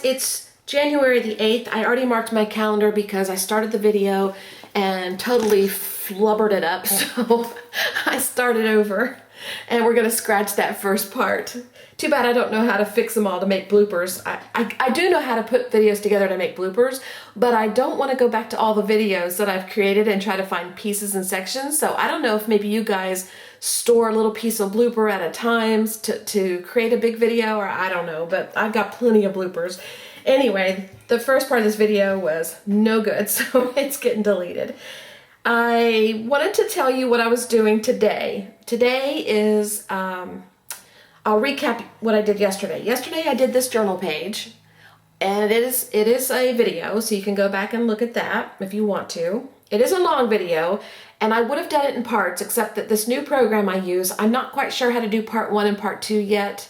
it's January the 8th. I already marked my calendar because I started the video and totally flubbered it up. So I started over and we're gonna scratch that first part. Too bad I don't know how to fix them all to make bloopers. I do know how to put videos together to make bloopers, but I don't want to go back to all the videos that I've created and try to find pieces and sections. So I don't know if maybe you guys store a little piece of blooper at a time to create a big video, or I don't know, but I've got plenty of bloopers. Anyway, the first part of this video was no good, so it's getting deleted. I wanted to tell you what I was doing today. Today is, I'll recap what I did yesterday. Yesterday I did this journal page, and it is a video, so you can go back and look at that if you want to. It is a long video, and I would have done it in parts, except that this new program I use, I'm not quite sure how to do part 1 and part 2 yet.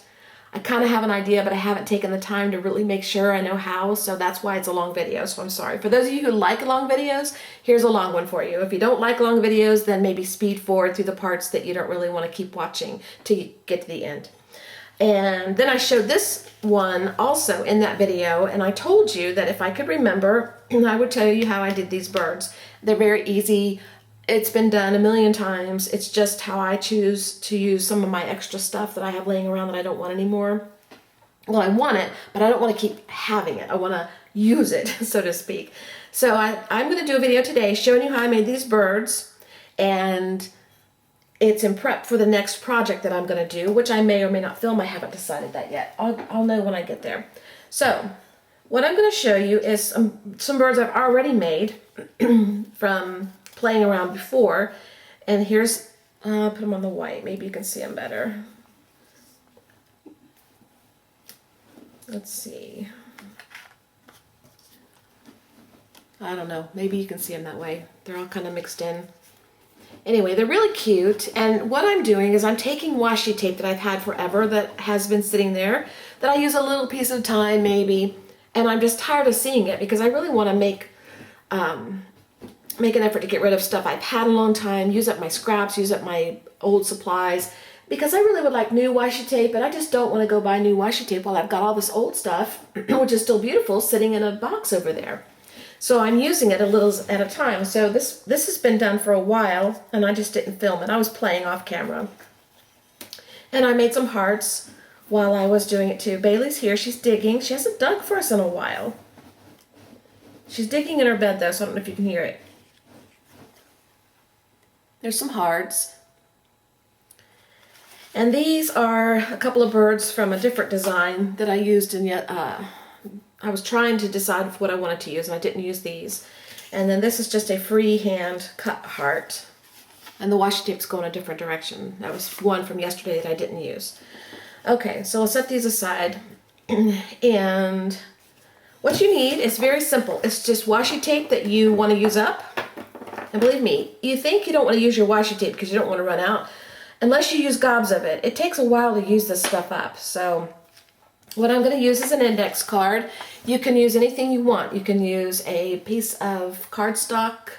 I kind of have an idea, but I haven't taken the time to really make sure I know how, so that's why it's a long video, so I'm sorry. For those of you who like long videos, here's a long one for you. If you don't like long videos, then maybe speed forward through the parts that you don't really want to keep watching to get to the end. And then I showed this one also in that video, and I told you that if I could remember, I would tell you how I did these birds. They're very easy. It's been done a million times. It's just how I choose to use some of my extra stuff that I have laying around that I don't want anymore. Well, I want it, but I don't want to keep having it. I want to use it, so to speak. So I'm going to do a video today showing you how I made these birds, and it's in prep for the next project that I'm going to do, which I may or may not film. I haven't decided that yet. I'll know when I get there. So what I'm going to show you is some birds I've already made from playing around before. And here's, put them on the white. Maybe you can see them better. Let's see. I don't know. Maybe you can see them that way. They're all kind of mixed in. Anyway, they're really cute, and what I'm doing is I'm taking washi tape that I've had forever that has been sitting there, that I use a little piece of time maybe, and I'm just tired of seeing it because I really want to make an effort to get rid of stuff I've had a long time, use up my scraps, use up my old supplies, because I really would like new washi tape, and I just don't want to go buy new washi tape while I've got all this old stuff, which is still beautiful, sitting in a box over there. So I'm using it a little at a time. So this has been done for a while, and I just didn't film it. I was playing off camera. And I made some hearts while I was doing it too. Bailey's here. She's digging. She hasn't dug for us in a while. She's digging in her bed though, so I don't know if you can hear it. There's some hearts. And these are a couple of birds from a different design that I used in yet. I was trying to decide what I wanted to use, and I didn't use these. And then this is just a freehand cut heart. And the washi tape's going a different direction. That was one from yesterday that I didn't use. Okay, so I'll set these aside. And what you need is very simple. It's just washi tape that you want to use up. And believe me, you think you don't want to use your washi tape because you don't want to run out. Unless you use gobs of it. It takes a while to use this stuff up. So what I'm going to use is an index card. You can use anything you want. You can use a piece of cardstock.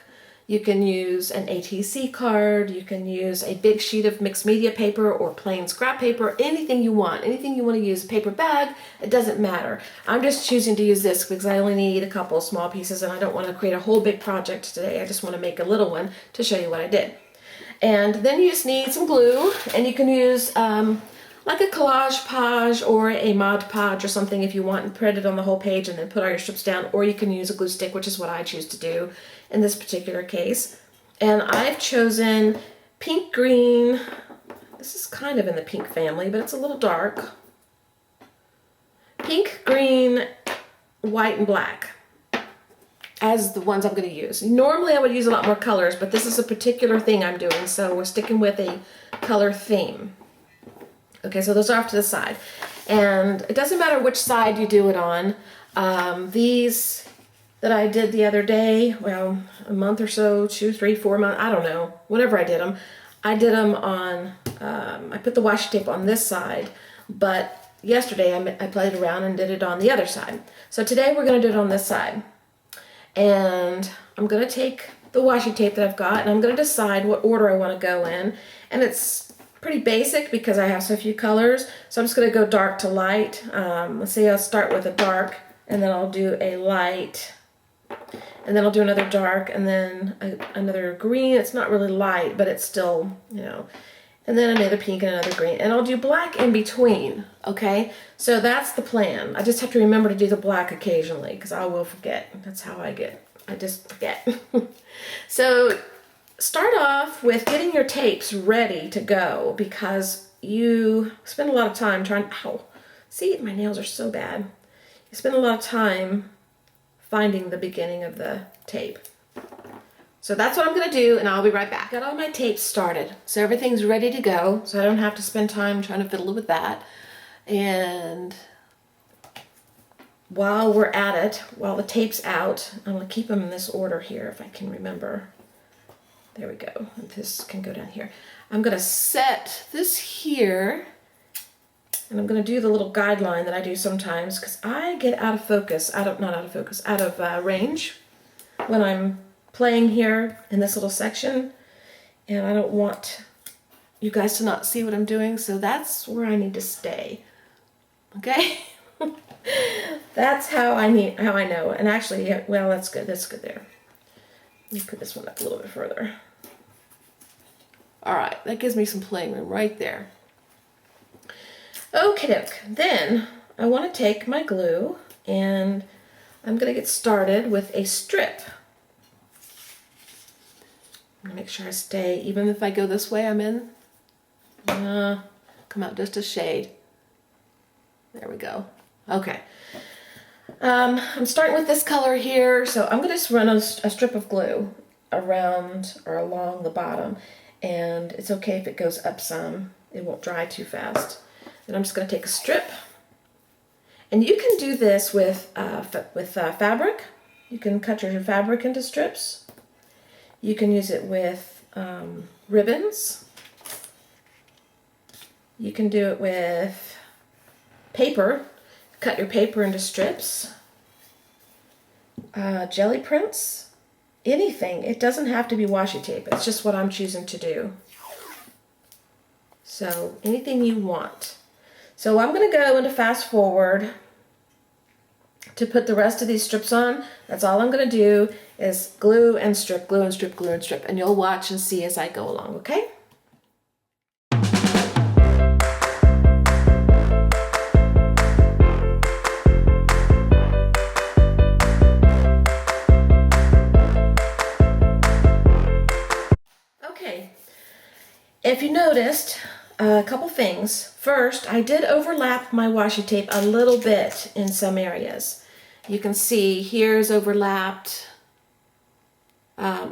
You can use an ATC card. You can use a big sheet of mixed media paper or plain scrap paper. Anything you want. Anything you want to use. A paper bag. It doesn't matter. I'm just choosing to use this because I only need a couple small pieces and I don't want to create a whole big project today. I just want to make a little one to show you what I did. And then you just need some glue, and you can use like a collage page or a Mod Podge or something if you want, and print it on the whole page and then put all your strips down, or you can use a glue stick, which is what I choose to do in this particular case. And I've chosen pink green. This is kind of in the pink family, but it's a little dark. Pink, green, white, and black as the ones I'm going to use. Normally I would use a lot more colors, but this is a particular thing I'm doing, so we're sticking with a color theme. Okay, so those are off to the side. And it doesn't matter which side you do it on. These that I did the other day, well, a month or so, 2, 3, 4 months, I don't know, whenever I did them on, I put the washi tape on this side, but yesterday I played around and did it on the other side. So today we're going to do it on this side. And I'm going to take the washi tape that I've got, and I'm going to decide what order I want to go in. And it's pretty basic because I have so few colors. So I'm just going to go dark to light. Let's see, I'll start with a dark and then I'll do a light, and then I'll do another dark, and then another green. It's not really light, but it's still, you know, and then another pink and another green, and I'll do black in between, okay? So that's the plan. I just have to remember to do the black occasionally, because I will forget. That's how I just forget. So start off with getting your tapes ready to go, because you spend a lot of time trying, ow, see, my nails are so bad. You spend a lot of time finding the beginning of the tape. So that's what I'm gonna do, and I'll be right back. Got all my tapes started, so everything's ready to go, so I don't have to spend time trying to fiddle with that. And while we're at it, while the tape's out, I'm gonna keep them in this order here if I can remember. There we go, this can go down here. I'm gonna set this here, and I'm gonna do the little guideline that I do sometimes, because I get out of focus, out of range when I'm playing here in this little section, and I don't want you guys to not see what I'm doing, so that's where I need to stay. Okay? That's how I know. And actually, yeah, well, that's good there. Let me put this one up a little bit further. All right, that gives me some playing room right there. Okay, doke. Then I want to take my glue, and I'm gonna get started with a strip. I'm gonna make sure I stay, even if I go this way, I'm in. Come out just a shade. There we go. Okay. I'm starting with this color here, so I'm gonna just run a strip of glue around or along the bottom, and it's okay if it goes up some. It won't dry too fast. And I'm just gonna take a strip, and you can do this with fabric. You can cut your fabric into strips. You can use it with ribbons. You can do it with paper. Cut your paper into strips. Jelly prints. Anything. It doesn't have to be washi tape. It's just what I'm choosing to do. So anything you want. So I'm going to go into fast forward to put the rest of these strips on. That's all I'm going to do is glue and strip, glue and strip, glue and strip. And you'll watch and see as I go along, okay? Okay, if you noticed, a couple things. First, I did overlap my washi tape a little bit in some areas. You can see here's overlapped.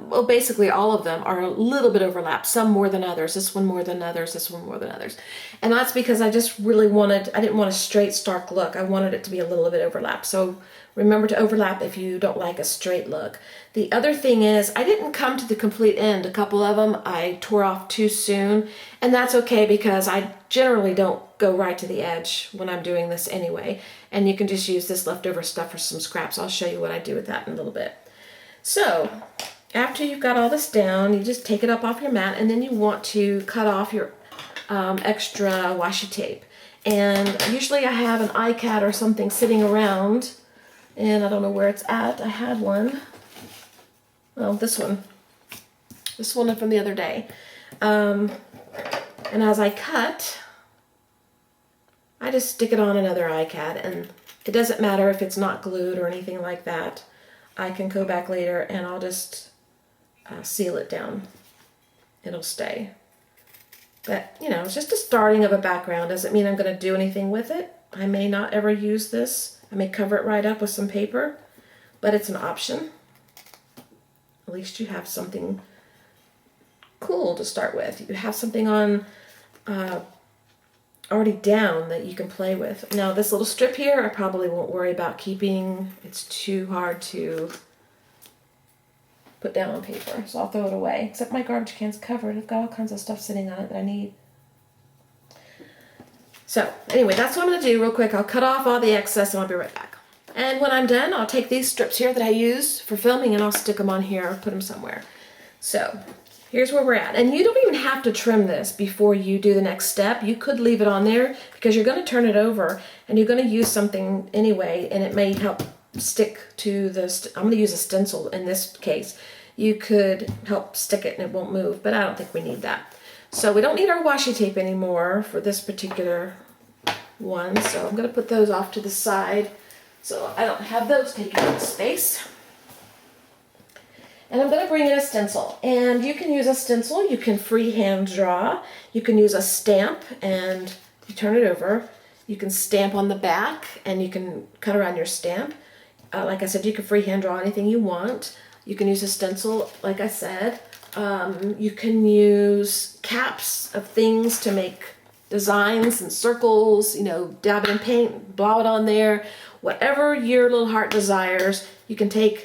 Well, basically all of them are a little bit overlapped, some more than others, this one more than others, this one more than others. And that's because I just really I didn't want a straight, stark look. I wanted it to be a little bit overlapped. So remember to overlap if you don't like a straight look. The other thing is, I didn't come to the complete end. A couple of them I tore off too soon, and that's okay because I generally don't go right to the edge when I'm doing this anyway. And you can just use this leftover stuff for some scraps. I'll show you what I do with that in a little bit. So after you've got all this down, you just take it up off your mat, and then you want to cut off your extra washi tape. And usually I have an iCat or something sitting around, and I don't know where it's at. I had one. Oh, this one from the other day. And as I cut, I just stick it on another iCat, and it doesn't matter if it's not glued or anything like that. I can go back later and I'll just seal it down. It'll stay. But, you know, it's just a starting of a background. Doesn't mean I'm going to do anything with it. I may not ever use this. I may cover it right up with some paper, but it's an option. At least you have something cool to start with. You have something on already down that you can play with. Now this little strip here, I probably won't worry about keeping. It's too hard to put down on paper, so I'll throw it away. Except my garbage can's covered. I've got all kinds of stuff sitting on it that I need. So anyway, that's what I'm going to do real quick. I'll cut off all the excess and I'll be right back. And when I'm done, I'll take these strips here that I use for filming and I'll stick them on here or put them somewhere. So here's where we're at. And you don't even have to trim this before you do the next step. You could leave it on there because you're going to turn it over and you're going to use something anyway, and it may help stick to the, I'm going to use a stencil in this case. You could help stick it and it won't move, but I don't think we need that. So we don't need our washi tape anymore for this particular one. So I'm going to put those off to the side so I don't have those taking up space. And I'm going to bring in a stencil. And you can use a stencil, you can freehand draw, you can use a stamp and you turn it over. You can stamp on the back and you can cut around your stamp. Like I said, you can freehand draw anything you want. You can use a stencil, like I said. You can use caps of things to make designs and circles, you know, dab it in paint, blow it on there. Whatever your little heart desires, you can take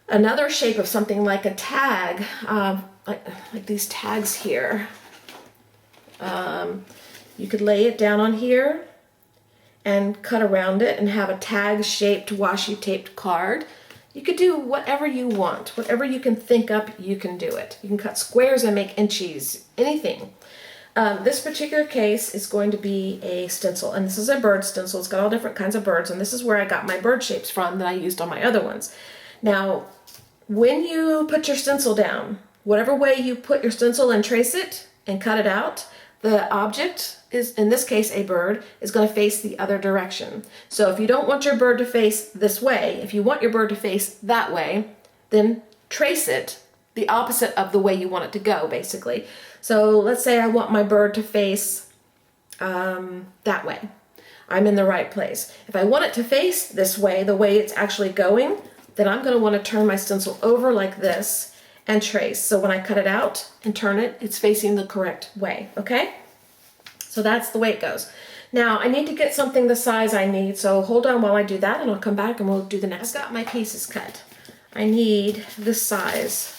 another shape of something like a tag, like these tags here. You could lay it down on here and cut around it and have a tag-shaped washi taped card. You could do whatever you want. Whatever you can think up, you can do it. You can cut squares and make inchies, anything. This particular case is going to be a stencil, and this is a bird stencil. It's got all different kinds of birds, and this is where I got my bird shapes from that I used on my other ones. Now, when you put your stencil down, whatever way you put your stencil and trace it and cut it out, the object is, in this case a bird, is going to face the other direction. So if you don't want your bird to face this way, if you want your bird to face that way, then trace it the opposite of the way you want it to go, basically. So let's say I want my bird to face that way. I'm in the right place. If I want it to face this way, the way it's actually going, then I'm going to want to turn my stencil over like this and trace. So when I cut it out and turn it, it's facing the correct way, okay? So that's the way it goes. Now I need to get something the size I need, so hold on while I do that and I'll come back and we'll do the next. I've got my pieces cut. I need this size.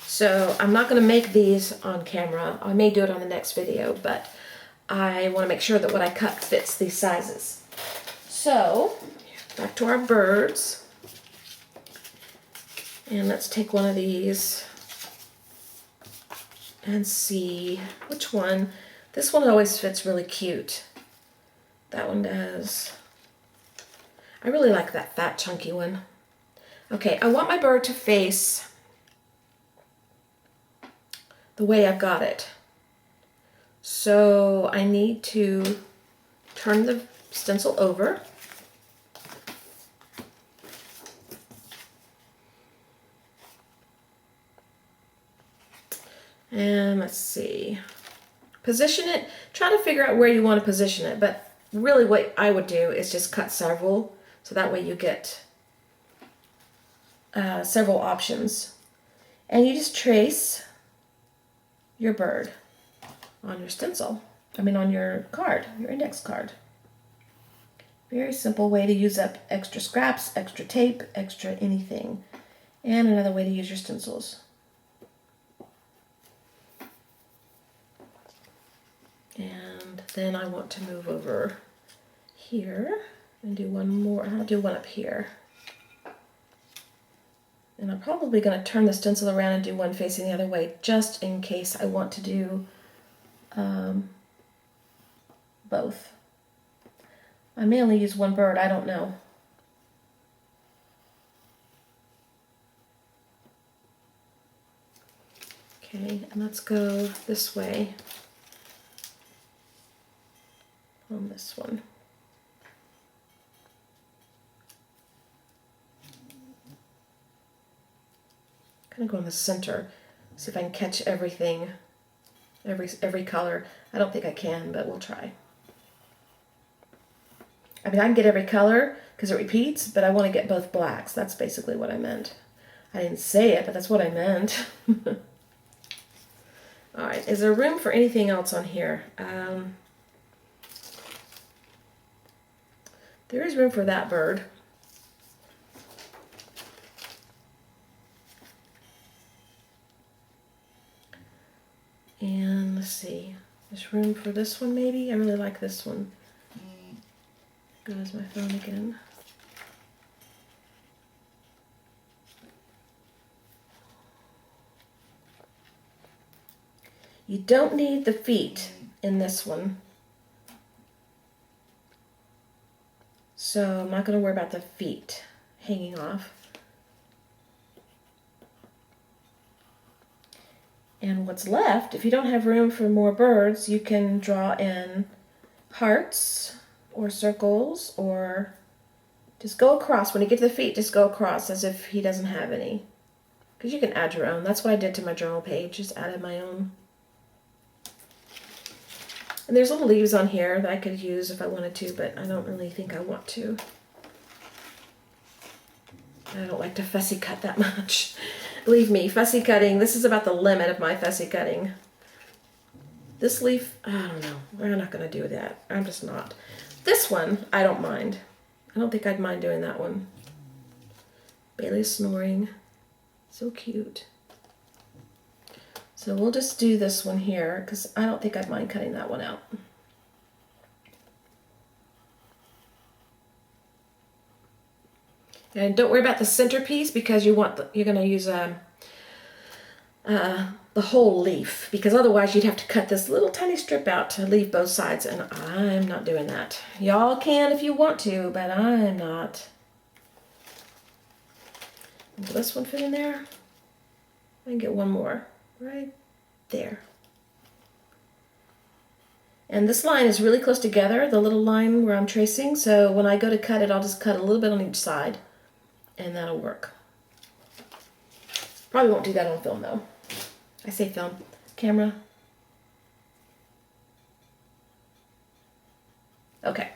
So I'm not going to make these on camera. I may do it on the next video, but I want to make sure that what I cut fits these sizes. So back to our birds. And let's take one of these and see which one. This one always fits really cute. That one does. I really like that fat chunky one. Okay, I want my bird to face the way I've got it. So I need to turn the stencil over. And let's see, position it, try to figure out where you want to position it, but really what I would do is just cut several, so that way you get several options. And you just trace your bird on your stencil, on your card, your index card. Very simple way to use up extra scraps, extra tape, extra anything. And another way to use your stencils. And then I want to move over here and do one more. I'll do one up here. And I'm probably going to turn the stencil around and do one facing the other way, just in case I want to do both. I may only use one bird, I don't know. Okay, and let's go this way. On this one. Kind of go in the center, see if I can catch everything, every color. I don't think I can, but we'll try. I can get every color because it repeats, but I want to get both blacks. That's basically what I meant. I didn't say it, but that's what I meant. All right, is there room for anything else on here? There is room for that bird. And let's see, there's room for this one maybe? I really like this one. Goes my phone again. You don't need the feet in this one. So I'm not going to worry about the feet hanging off. And what's left, if you don't have room for more birds, you can draw in hearts or circles, or just go across. When you get to the feet, just go across as if he doesn't have any. Because you can add your own. That's what I did to my journal page, just added my own. And there's little leaves on here that I could use if I wanted to, but I don't really think I want to. I don't like to fussy cut that much. Believe me, fussy cutting, this is about the limit of my fussy cutting. This leaf, I don't know. We're not going to do that. I'm just not. This one, I don't mind. I don't think I'd mind doing that one. Bailey's snoring. So cute. So we'll just do this one here because I don't think I'd mind cutting that one out. And don't worry about the centerpiece because you're going to use the whole leaf, because otherwise you'd have to cut this little tiny strip out to leave both sides, and I'm not doing that. Y'all can if you want to, but I'm not. Will this one fit in there? I can get one more right there. And this line is really close together, the little line where I'm tracing, so when I go to cut it, I'll just cut a little bit on each side, and that'll work. Probably won't do that on film though. I say film. Camera. Okay.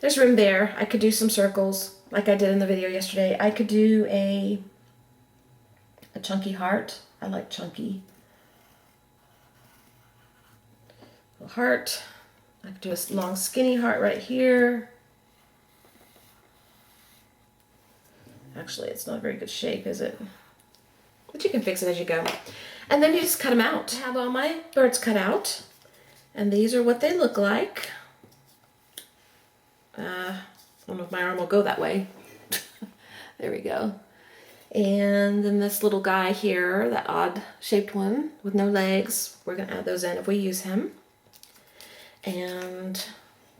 There's room there. I could do some circles like I did in the video yesterday. I could do a chunky heart. I like chunky. A heart. I could do a long skinny heart right here. Actually, it's not a very good shape, is it? But you can fix it as you go. And then you just cut them out. I have all my birds cut out. And these are what they look like. I don't know if my arm will go that way. There we go. And then this little guy here, that odd shaped one with no legs, we're going to add those in if we use him. And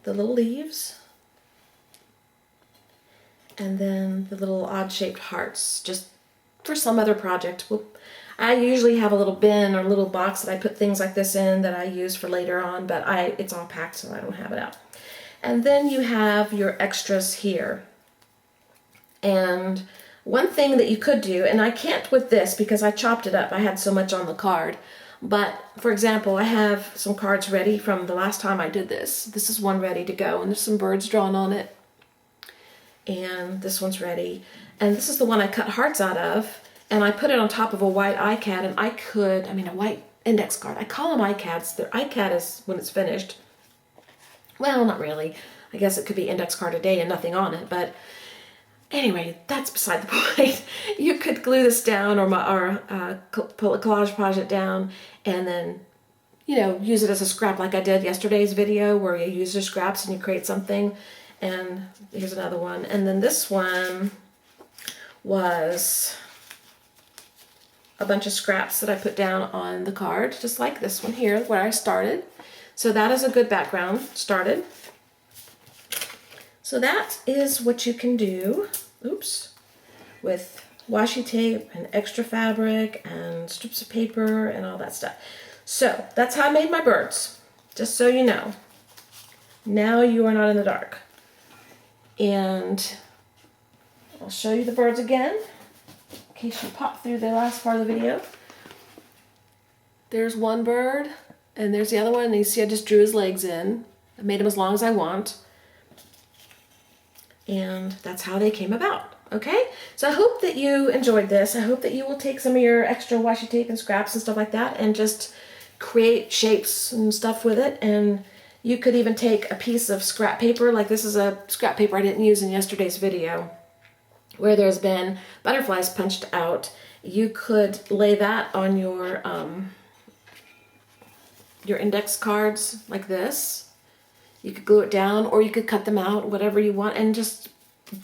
the little leaves. And then the little odd shaped hearts, just for some other project. I usually have a little bin or a little box that I put things like this in that I use for later on, but it's all packed so I don't have it out. And then you have your extras here. And one thing that you could do, and I can't with this because I chopped it up, I had so much on the card, but for example, I have some cards ready from the last time I did this. This is one ready to go, and there's some birds drawn on it. And this one's ready. And this is the one I cut hearts out of, and I put it on top of a white iCad, and a white index card. I call them iCads. Their iCad is when it's finished. Well, not really. I guess it could be index card a day and nothing on it, but anyway, that's beside the point. You could glue this down or collage project down, and then, use it as a scrap like I did yesterday's video where you use your scraps and you create something. And here's another one. And then this one was a bunch of scraps that I put down on the card, just like this one here where I started. So that is a good background, started. So that is what you can do, with washi tape and extra fabric and strips of paper and all that stuff. So that's how I made my birds, just so you know. Now you are not in the dark. And I'll show you the birds again, in case you pop through the last part of the video. There's one bird, and there's the other one, and you see I just drew his legs in. I made them as long as I want. And that's how they came about, okay? So I hope that you enjoyed this. I hope that you will take some of your extra washi tape and scraps and stuff like that and just create shapes and stuff with it. And you could even take a piece of scrap paper, like this is a scrap paper I didn't use in yesterday's video, where there's been butterflies punched out. You could lay that on your index cards like this. You could glue it down, or you could cut them out, whatever you want, and just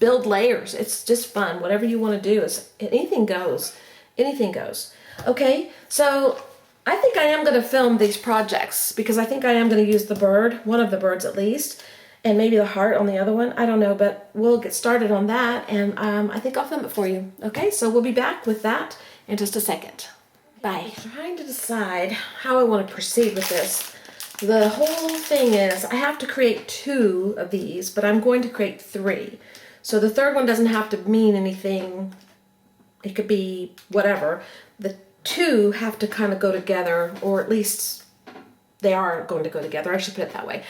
build layers. It's just fun. Whatever you want to do, anything goes. Anything goes. Okay, so I think I am going to film these projects because I think I am going to use the bird, one of the birds at least, and maybe the heart on the other one. I don't know, but we'll get started on that, and I think I'll film it for you. Okay, so we'll be back with that in just a second. Bye. I'm trying to decide how I want to proceed with this. The whole thing is I have to create 2 of these, but I'm going to create 3. So the third one doesn't have to mean anything. It could be whatever. The 2 have to kind of go together, or at least they are going to go together. I should put it that way.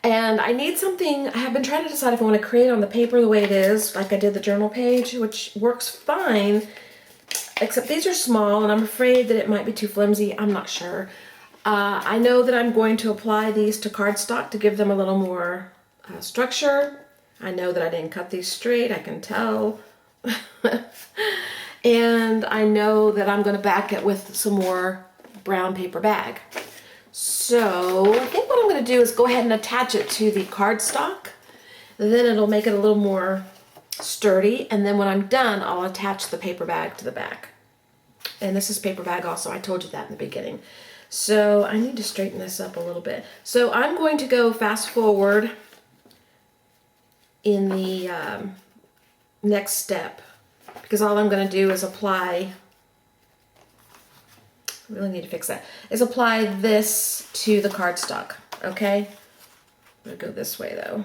And I need something. I have been trying to decide if I want to create on the paper the way it is, like I did the journal page, which works fine, except these are small and I'm afraid that it might be too flimsy. I'm not sure. I know that I'm going to apply these to cardstock to give them a little more structure. I know that I didn't cut these straight, I can tell. And I know that I'm going to back it with some more brown paper bag. So I think what I'm going to do is go ahead and attach it to the cardstock. Then it'll make it a little more sturdy. And then when I'm done, I'll attach the paper bag to the back. And this is paper bag also. I told you that in the beginning. So I need to straighten this up a little bit. So I'm going to go fast forward in the next step, because all I'm going to do is apply, I really need to fix that, is apply this to the cardstock, okay? I'm going to go this way though.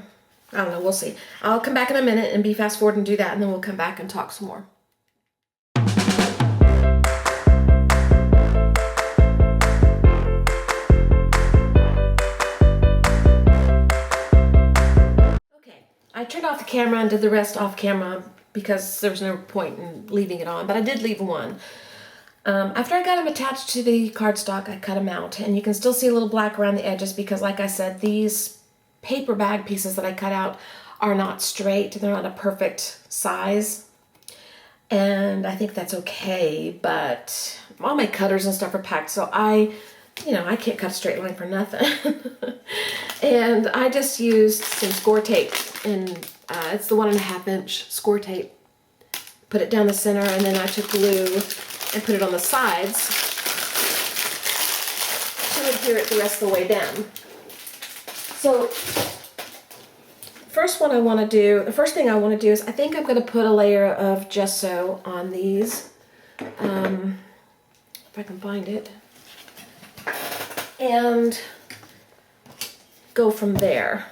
I don't know, we'll see. I'll come back in a minute and be fast forward and do that, and then we'll come back and talk some more. I turned off the camera and did the rest off camera because there was no point in leaving it on, but I did leave one. After I got them attached to the cardstock, I cut them out, and you can still see a little black around the edges because, like I said, these paper bag pieces that I cut out are not straight. They're not a perfect size, and I think that's okay, but all my cutters and stuff are packed, so I can't cut a straight line for nothing. And I just used some score tape, and it's the 1.5 inch score tape. Put it down the center, and then I took glue and put it on the sides to adhere it the rest of the way down. So the first thing I want to do is I think I'm going to put a layer of gesso on these, if I can find it, and go from there.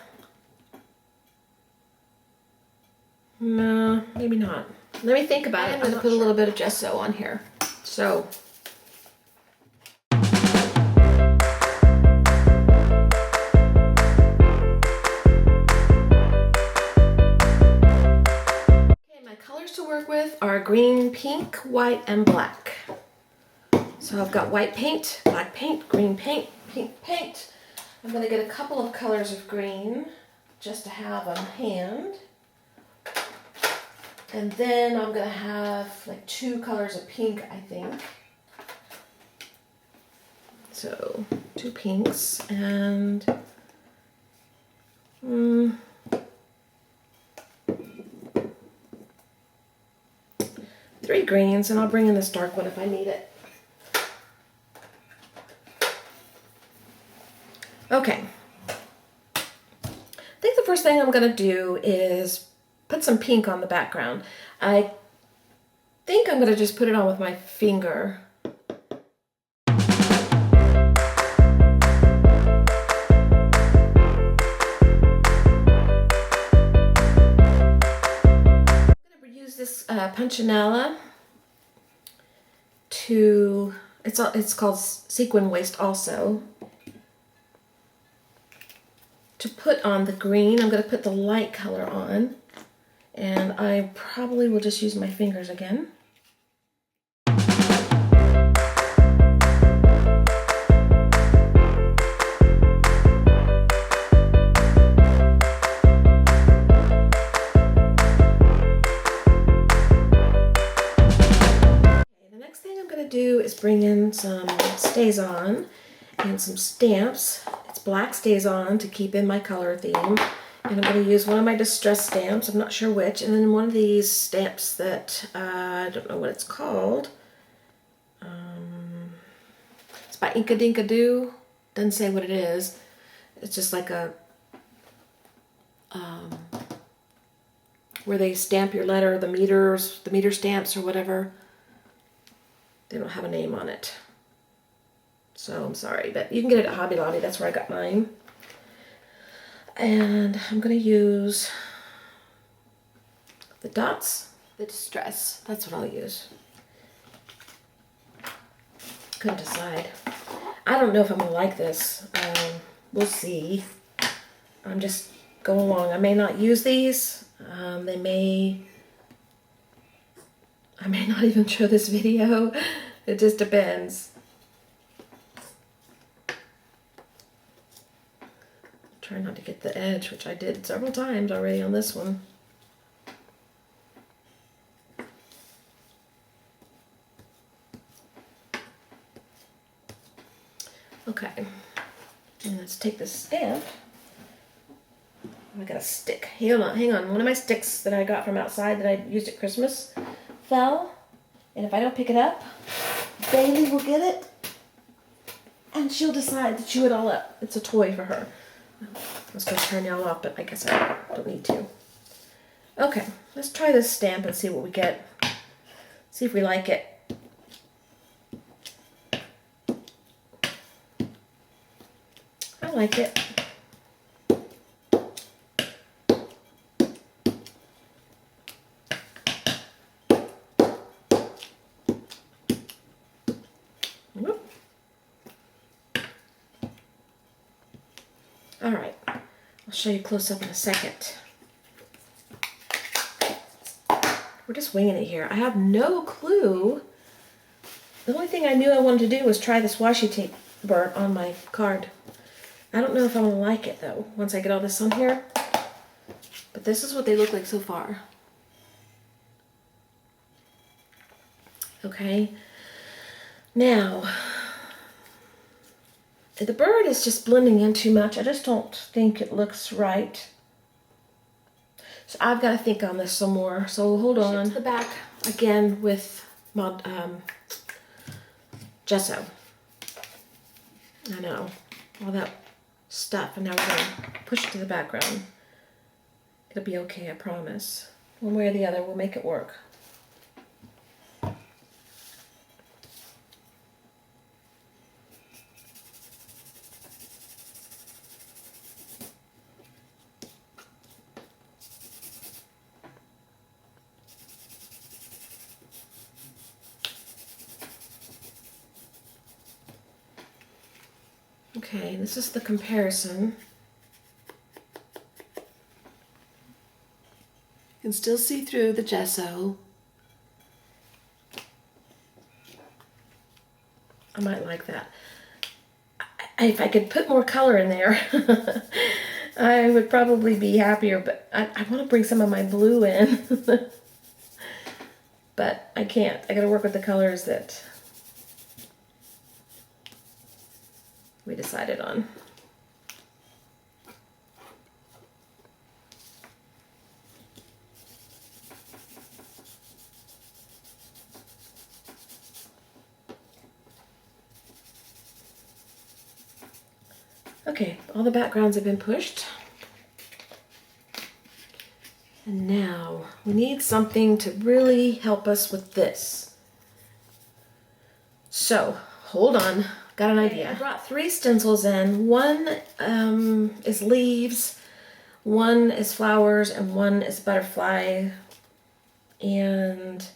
No, maybe not. Let me think about it. I'm going to put a little bit of gesso on here. So my colors to work with are green, pink, white, and black. So I've got white paint, black paint, green paint, pink paint. I'm going to get a couple of colors of green just to have on hand. And then I'm going to have like 2 colors of pink, I think. So 2 pinks and 3 greens, and I'll bring in this dark one if I need it. Okay. I think the first thing I'm going to do is put some pink on the background. I think I'm going to just put it on with my finger. I'm going to use this punchinella to, it's called sequin waist also. To put on the green, I'm going to put the light color on, and I probably will just use my fingers again. Okay, the next thing I'm going to do is bring in some StazOn and some stamps. It's black StazOn to keep in my color theme. And I'm going to use one of my distress stamps, I'm not sure which, and then one of these stamps that I don't know what it's called. It's by Inka Dinka Doo. Doesn't say what it is. It's just like a where they stamp your letter, the meter stamps or whatever. They don't have a name on it. So I'm sorry, but you can get it at Hobby Lobby. That's where I got mine. And I'm going to use the dots, the distress. That's what I'll use. Couldn't decide. I don't know if I'm going to like this. We'll see. I'm just going along. I may not use these. I may not even show this video. It just depends. Try not to get the edge, which I did several times already on this one. Okay, and let's take this stamp. I got a stick. Hang on. One of my sticks that I got from outside that I used at Christmas fell, and if I don't pick it up, Bailey will get it, and she'll decide to chew it all up. It's a toy for her. I was going to turn y'all off, but I guess I don't need to. Okay, let's try this stamp and see what we get. See if we like it. I like it. All right, I'll show you close up in a second. We're just winging it here. I have no clue. The only thing I knew I wanted to do was try this washi tape burnt on my card. I don't know if I'm gonna like it though, once I get all this on here. But this is what they look like so far. Okay, now, the bird is just blending in too much. I just don't think it looks right. So I've got to think on this some more. So hold on. To the back again with gesso. I know, all that stuff, and now we're going to push it to the background. It'll be okay, I promise. One way or the other, we'll make it work. Okay, this is the comparison. You can still see through the gesso. I might like that. If I could put more color in there, I would probably be happier, but I want to bring some of my blue in. But I can't. I got to work with the colors that we decided on. Okay, all the backgrounds have been pushed. And now we need something to really help us with this. So, hold on. Got an idea. I brought 3 stencils in. One is leaves, one is flowers, and one is butterfly. And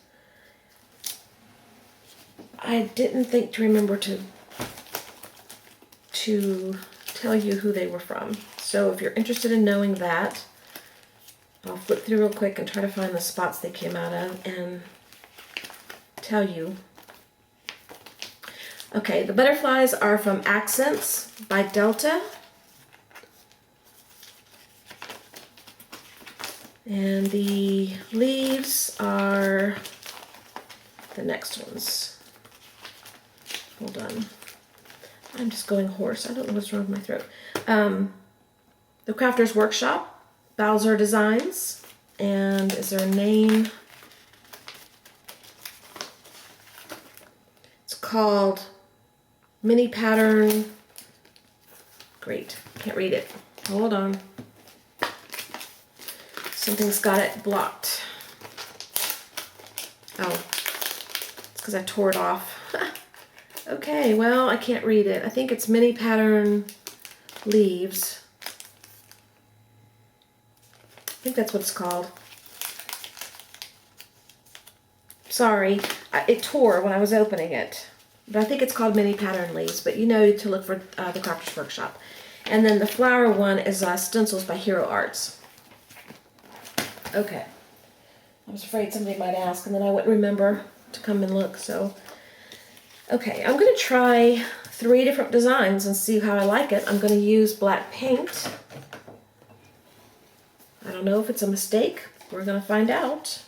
I didn't think to remember to tell you who they were from. So if you're interested in knowing that, I'll flip through real quick and try to find the spots they came out of and tell you. Okay, the butterflies are from Accents by Delta. And the leaves are the next ones. Hold on. I'm just going hoarse. I don't know what's wrong with my throat. The Crafter's Workshop, Bowser Designs. And is there a name? It's called Mini Pattern. Great. Can't read it. Hold on. Something's got it blocked. Oh, it's because I tore it off. Okay, well, I can't read it. I think it's mini pattern leaves. I think that's what it's called. Sorry, it tore when I was opening it. But I think it's called mini pattern leaves, but you know to look for the Crafter's Workshop. And then the flower one is Stencils by Hero Arts. Okay. I was afraid somebody might ask, and then I wouldn't remember to come and look, so. Okay, I'm going to try 3 different designs and see how I like it. I'm going to use black paint. I don't know if it's a mistake. We're going to find out.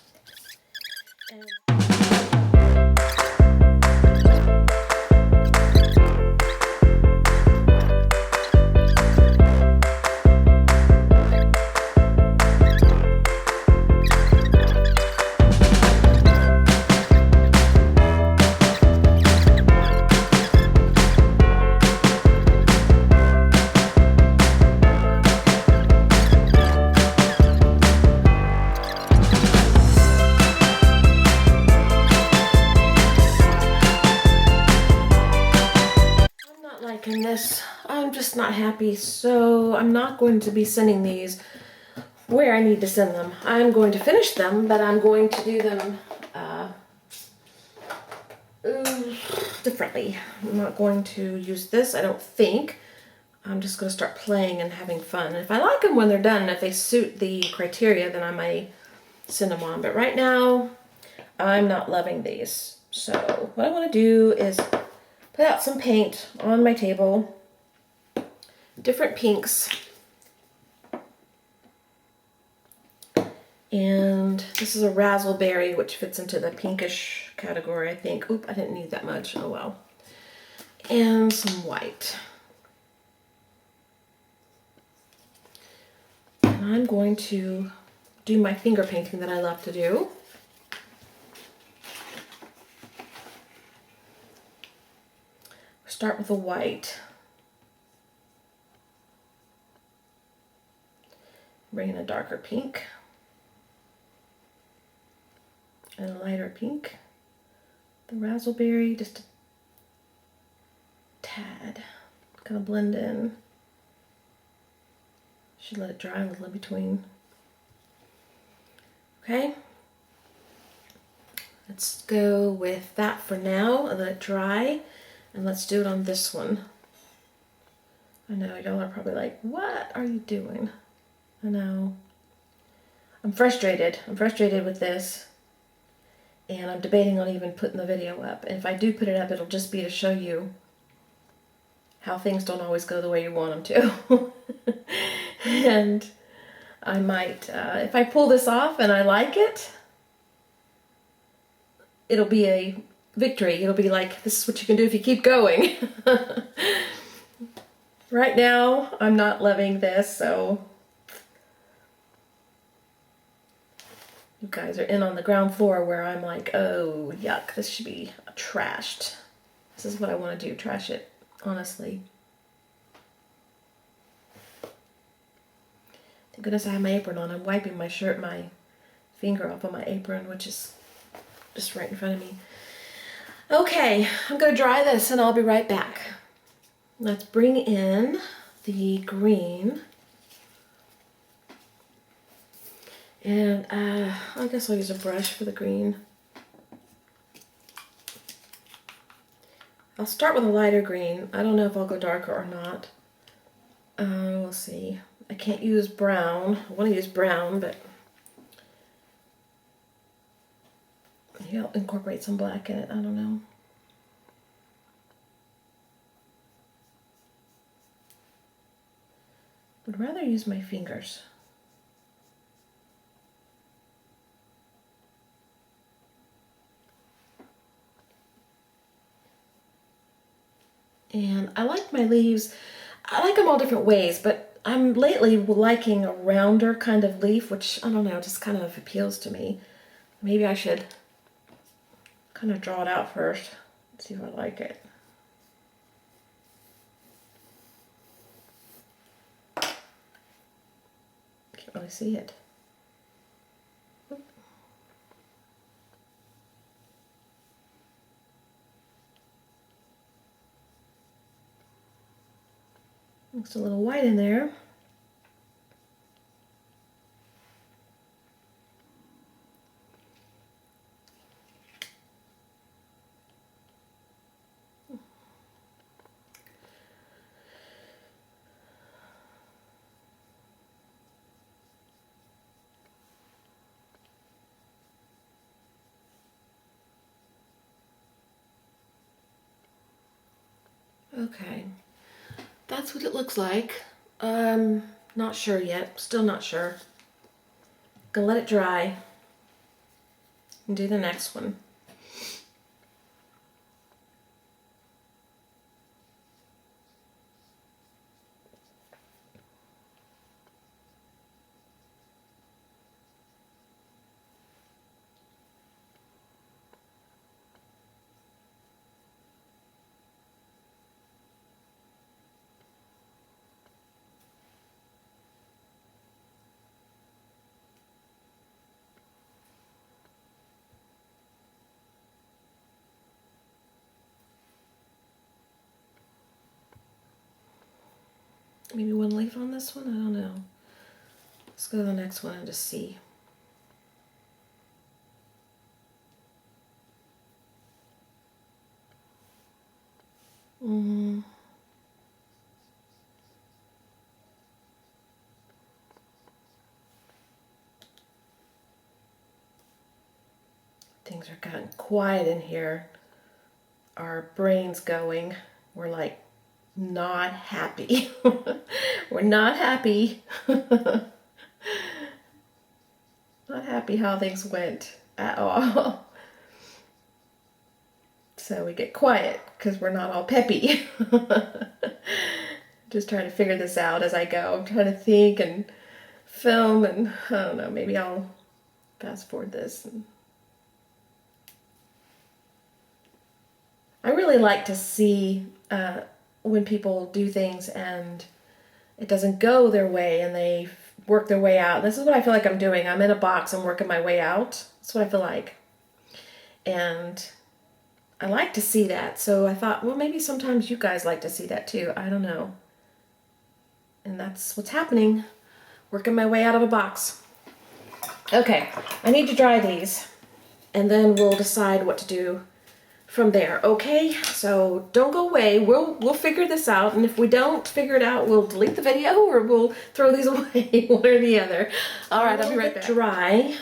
Liking this. I'm just not happy, so I'm not going to be sending these where I need to send them. I'm going to finish them, but I'm going to do them differently. I'm not going to use this, I don't think. I'm just going to start playing and having fun. And if I like them when they're done, and if they suit the criteria, then I might send them on. But right now, I'm not loving these. So what I want to do is put out some paint on my table, different pinks. And this is a raspberry, which fits into the pinkish category, I think. Oop, I didn't need that much, oh well. And some white. And I'm going to do my finger painting that I love to do. Start with a white. Bring in a darker pink. And a lighter pink. The raspberry, just a tad. Kind of blend in. Should let it dry a little in between. Okay. Let's go with that for now and let it dry. And let's do it on this one. I know, y'all are probably like, what are you doing? I know. I'm frustrated. I'm frustrated with this. And I'm debating on even putting the video up. And if I do put it up, it'll just be to show you how things don't always go the way you want them to. And I might, if I pull this off and I like it, it'll be a victory. It'll be like, this is what you can do if you keep going. Right now, I'm not loving this, so you guys are in on the ground floor where I'm like, oh, yuck, this should be trashed. This is what I want to do, trash it, honestly. Thank goodness I have my apron on. I'm wiping my finger off on my apron, which is just right in front of me. Okay, I'm going to dry this and I'll be right back. Let's bring in the green. And I guess I'll use a brush for the green. I'll start with a lighter green. I don't know if I'll go darker or not. We'll see. I can't use brown. I want to use brown, but maybe I'll incorporate some black in it. I don't know. Would rather use my fingers. And I like my leaves. I like them all different ways, but I'm lately liking a rounder kind of leaf, which, I don't know, just kind of appeals to me. Maybe I should kind of draw it out first, see if I like it. Can't really see it. Mixed a little white in there. Okay, that's what it looks like. Not sure yet, still not sure. Gonna let it dry and do the next one. Maybe one leaf on this one, I don't know. Let's go to the next one and just see. Things are gotten quiet in here. Our brain's going. We're like not happy. We're not happy. Not happy how things went at all. So we get quiet because we're not all peppy. Just trying to figure this out as I go. I'm trying to think and film, and I don't know, maybe I'll fast forward this. I really like to see when people do things and it doesn't go their way and they work their way out. This is what I feel like I'm doing. I'm in a box, I'm working my way out. That's what I feel like. And I like to see that. So I thought, well, maybe sometimes you guys like to see that too. I don't know. And that's what's happening. Working my way out of a box. Okay, I need to dry these and then we'll decide what to do from there. Okay, so don't go away. We'll figure this out, and if we don't figure it out, we'll delete the video or we'll throw these away, one or the other. All right, I'll be right back. Dry,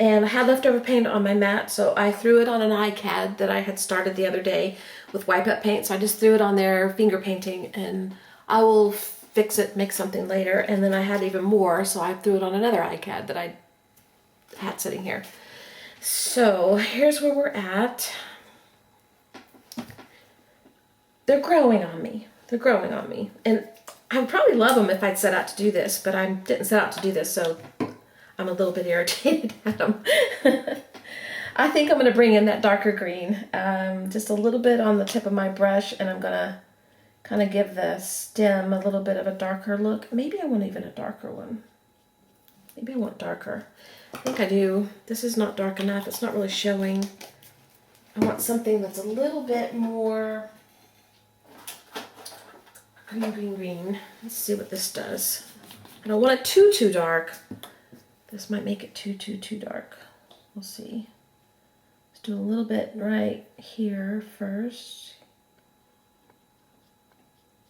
and I had leftover paint on my mat, so I threw it on an iCAD that I had started the other day with wipe up paint. So I just threw it on there, finger painting, and I will fix it, make something later. And then I had even more, so I threw it on another iCAD that I had sitting here. So here's where we're at. They're growing on me. They're growing on me. And I would probably love them if I'd set out to do this, but I didn't set out to do this, so I'm a little bit irritated at them. I think I'm going to bring in that darker green, just a little bit on the tip of my brush, and I'm going to kind of give the stem a little bit of a darker look. Maybe I want even a darker one. Maybe I want darker. I think I do. This is not dark enough. It's not really showing. I want something that's a little bit more green. Let's see what this does. I don't want it too dark. This might make it too dark. We'll see. Let's do a little bit right here first.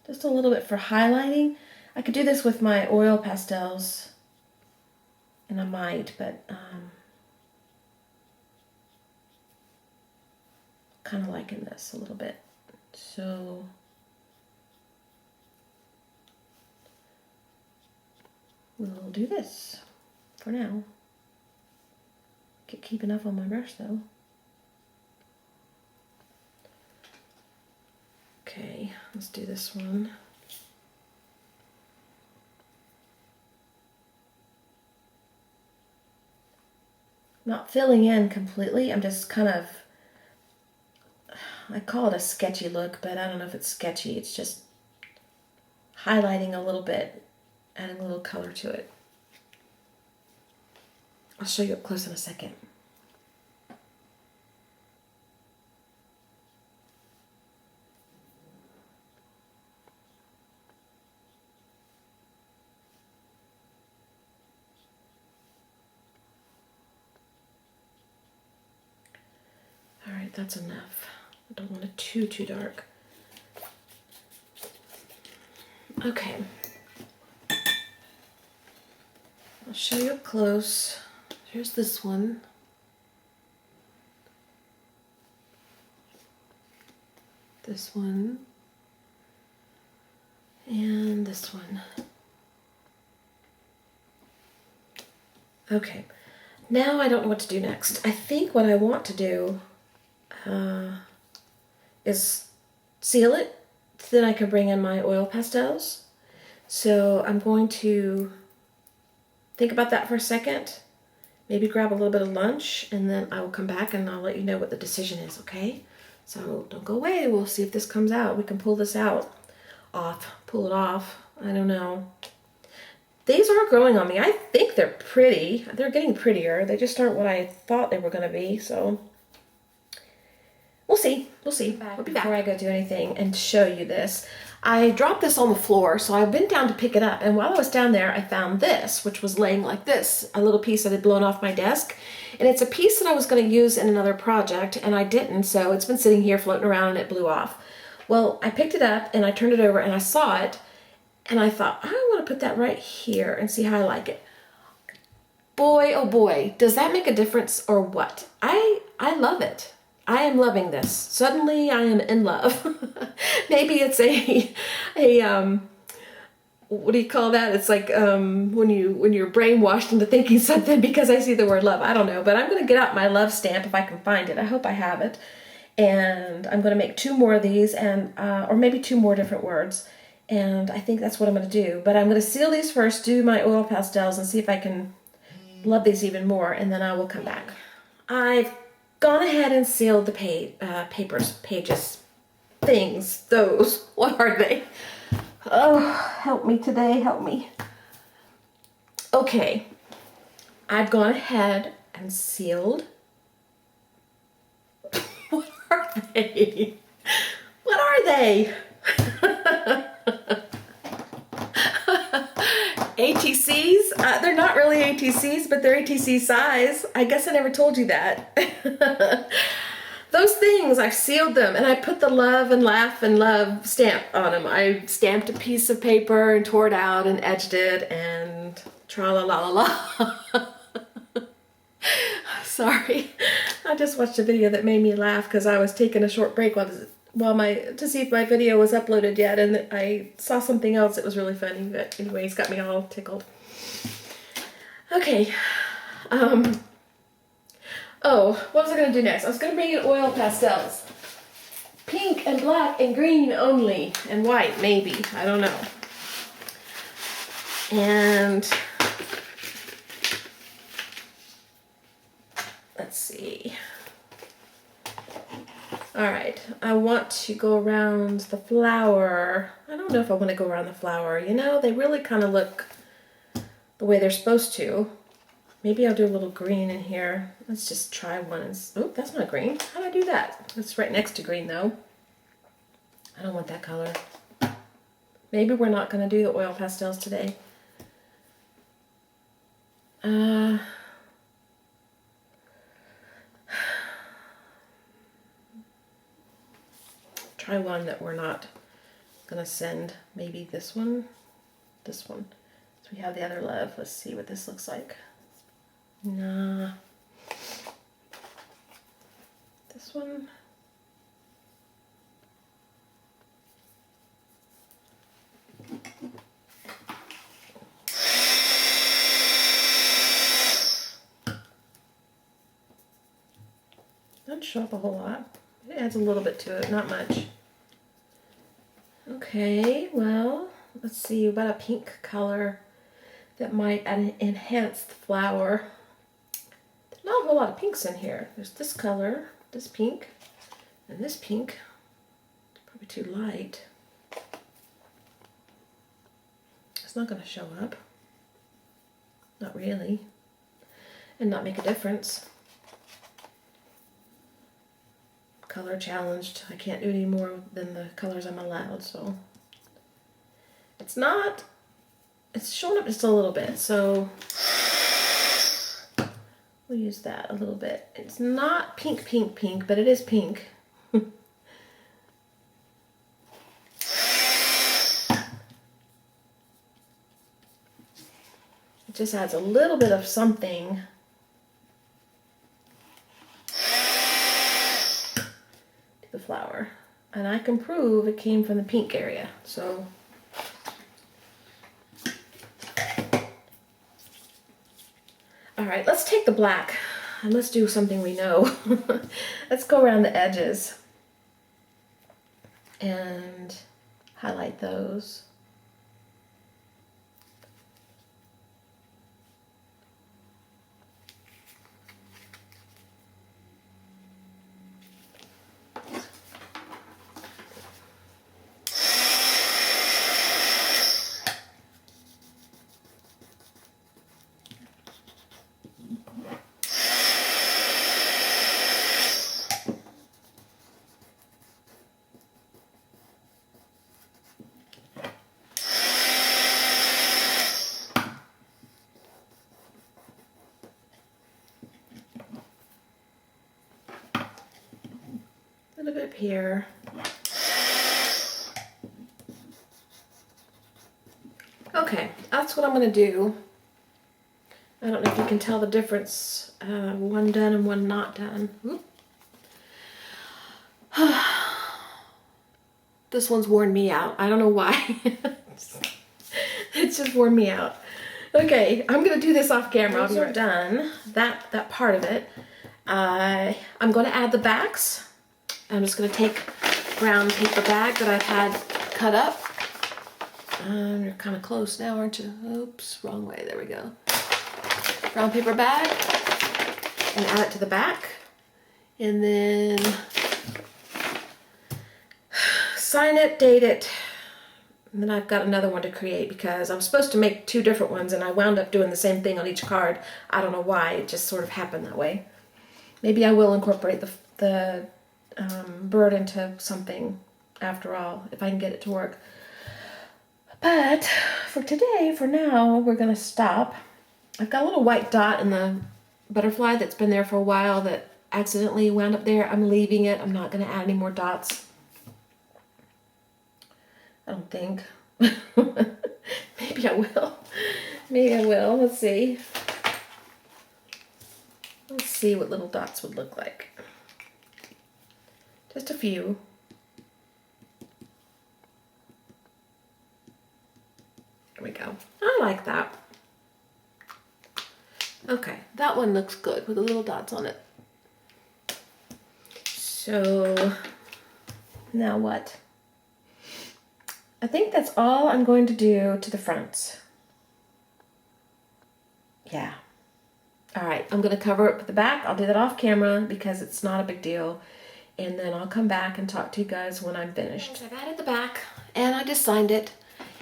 Just a little bit for highlighting. I could do this with my oil pastels. And I might, but kind of liking this a little bit. So we'll do this for now. Keep enough on my brush though. Okay, let's do this one. Not filling in completely, I'm just kind of, I call it a sketchy look, but I don't know if it's sketchy. It's just highlighting a little bit, adding a little color to it. I'll show you up close in a second. that's enough. I don't want it too dark. Okay. I'll show you up close. Here's this one. This one. And this one. Okay. Now I don't know what to do next. I think what I want to do is seal it so then I can bring in my oil pastels. So I'm going to think about that for a second, maybe grab a little bit of lunch, and then I will come back and I'll let you know what the decision is, okay? So don't go away. We'll see if this comes out. We can pull this out, pull it off. I don't know. These are growing on me. I think they're pretty. They're getting prettier. They just aren't what I thought they were going to be, so we'll see. We'll see. We'll be back before I go do anything and show you this. I dropped this on the floor, so I've been down to pick it up, and while I was down there, I found this, which was laying like this, a little piece that had blown off my desk, and it's a piece that I was going to use in another project, and I didn't, so it's been sitting here floating around, and it blew off. Well, I picked it up, and I turned it over, and I saw it, and I thought, I want to put that right here and see how I like it. Boy, oh boy, does that make a difference or what? I love it. I am loving this. Suddenly I am in love. Maybe it's a what do you call that? It's like when you're brainwashed into thinking something because I see the word love. I don't know, but I'm going to get out my love stamp if I can find it. I hope I have it. And I'm going to make 2 more of these, and or maybe 2 more different words. And I think that's what I'm going to do. But I'm going to seal these first, do my oil pastels, and see if I can love these even more, and then I will come back. I've gone ahead and sealed the pages, things, those. What are they? Oh, help me today, help me. Okay, I've gone ahead and sealed. What are they? What are they? ATCs? They're not really ATCs, but they're ATC size. I guess I never told you that. Those things, I've sealed them, and I put the love and laugh and love stamp on them. I stamped a piece of paper and tore it out and edged it and tra-la-la-la-la. Sorry. I just watched a video that made me laugh because I was taking a short break to see if my video was uploaded yet, and I saw something else that was really funny, but anyway, it's got me all tickled. Okay, oh, what was I going to do next? I was going to bring in oil pastels. Pink and black and green only, and white, maybe, I don't know. And let's see. All right, I want to go around the flower. I don't know if I want to go around the flower. You know, they really kind of look the way they're supposed to. Maybe I'll do a little green in here. Let's just try one. Oh, that's not green. How do I do that? That's right next to green, though. I don't want that color. Maybe we're not going to do the oil pastels today. Try one that we're not gonna send. Maybe this one. This one. So we have the other love. Let's see what this looks like. Nah. This one. Doesn't show up a whole lot. It adds a little bit to it, not much. Okay, well, let's see about a pink color that might enhance the flower. There's not a whole lot of pinks in here. There's this color, this pink, and this pink. Probably too light. It's not going to show up. Not really. And not make a difference. Color challenged. I can't do any more than the colors I'm allowed, so it's showing up just a little bit, so We'll use that a little bit. It's not pink, pink, pink, but it is pink. It just adds a little bit of something to the flower. And I can prove it came from the pink area, so. All right, let's take the black and let's do something we know. Let's go around the edges and highlight those. A little bit up here. Okay, that's what I'm going to do. I don't know if you can tell the difference, one done and one not done. This one's worn me out. I don't know why. It's just worn me out. Okay, I'm going to do this off camera. Those are done. That part of it. I'm going to add the backs. I'm just going to take brown paper bag that I've had cut up. You're kind of close now, aren't you? Oops, wrong way. There we go. Brown paper bag and add it to the back. And then sign it, date it. And then I've got another one to create because I was supposed to make 2 different ones and I wound up doing the same thing on each card. I don't know why, it just sort of happened that way. Maybe I will incorporate the bird into something after all, if I can get it to work. But for today, for now, we're gonna stop. I've got a little white dot in the butterfly that's been there for a while that accidentally wound up there. I'm leaving it. I'm not gonna add any more dots. I don't think. Maybe I will. Maybe I will. Let's see. Let's see what little dots would look like. Just a few. There we go. I like that. Okay, that one looks good with the little dots on it. So, now what? I think that's all I'm going to do to the fronts. Yeah. All right, I'm going to cover up the back. I'll do that off camera because it's not a big deal. And then I'll come back and talk to you guys when I'm finished. I've added the back and I just signed it.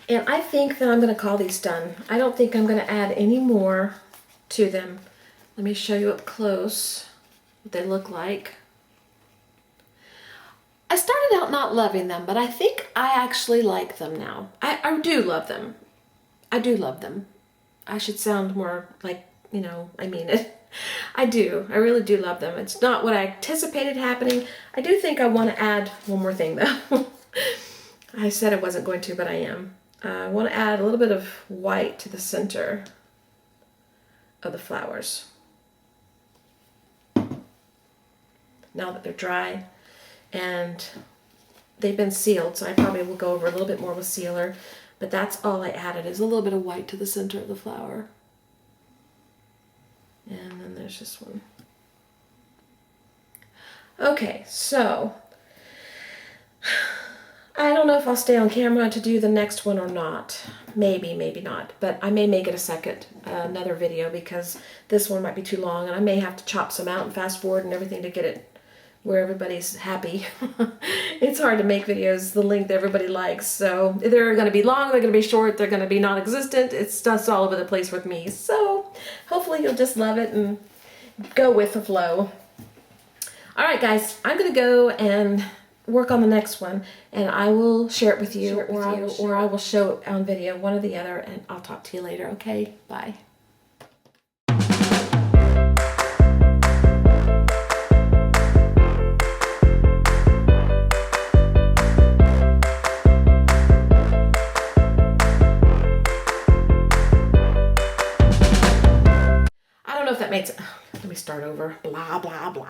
And I think that I'm going to call these done. I don't think I'm going to add any more to them. Let me show you up close what they look like. I started out not loving them, but I think I actually like them now. I do love them. I do love them. I should sound more like, you know, I mean it. I do. I really do love them. It's not what I anticipated happening. I do think I want to add one more thing though. I said I wasn't going to, but I am. I want to add a little bit of white to the center of the flowers. Now that they're dry and they've been sealed, so I probably will go over a little bit more with sealer, but that's all I added is a little bit of white to the center of the flower. And then there's this one. Okay, so I don't know if I'll stay on camera to do the next one or not. Maybe, maybe not. But I may make it another video because this one might be too long and I may have to chop some out and fast forward and everything to get it where everybody's happy. It's hard to make videos the length everybody likes. So they're going to be long, they're going to be short, they're going to be non-existent. It's just all over the place with me. So hopefully you'll just love it and go with the flow. All right, guys, I'm going to go and work on the next one and I will share it with you, or I will show it on video, one or the other, and I'll talk to you later. Okay, bye. made sense. Let me start over. Blah, blah, blah.